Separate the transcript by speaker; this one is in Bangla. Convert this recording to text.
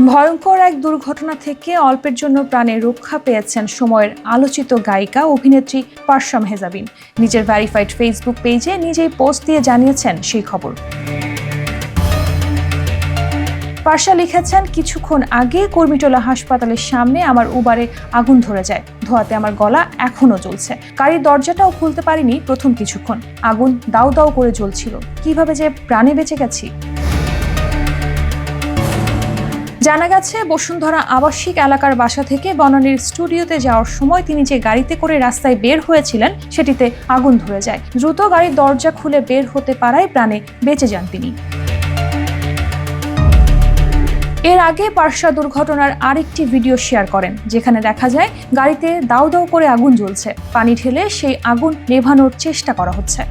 Speaker 1: ভয়ঙ্কর এক দুর্ঘটনা থেকে অল্পের জন্য প্রাণে রক্ষা পেয়েছেন সময়ের আলোচিত গায়িকা অভিনেত্রী পারসা মেহজাবিন। নিজের ভেরিফাইড ফেসবুক পেজে নিজেই পোস্ট দিয়ে জানিয়েছেন সেই খবর। পারসা লিখেছেন, কিছুক্ষণ আগে কর্মীটোলা হাসপাতালের সামনে আমার উবারে আগুন ধরে যায়। ধোঁয়াতে আমার গলা এখনো জ্বলছে। গাড়ির দরজাটাও খুলতে পারিনি প্রথম কিছুক্ষণ। আগুন দাউ দাউ করে জ্বলছিল। কিভাবে যে প্রাণে বেঁচে গেছি। জানা গেছে, বসুন্ধরা আবাসিক এলাকার বাসা থেকে বনানীর স্টুডিওতে যাওয়ার সময় তিনি যে গাড়িতে করে রাস্তায় বের হয়েছিলেন সেটিতে আগুন ধরে যায়। দ্রুত গাড়ির দরজা খুলে বের হতে পারায় প্রাণে বেঁচে যান তিনি। এর আগে পারসা দুর্ঘটনার আরেকটি ভিডিও শেয়ার করেন, যেখানে দেখা যায় গাড়িতে দাউ দাউ করে আগুন জ্বলছে। পানি ঢেলে সেই আগুন নেভানোর চেষ্টা করা হচ্ছে।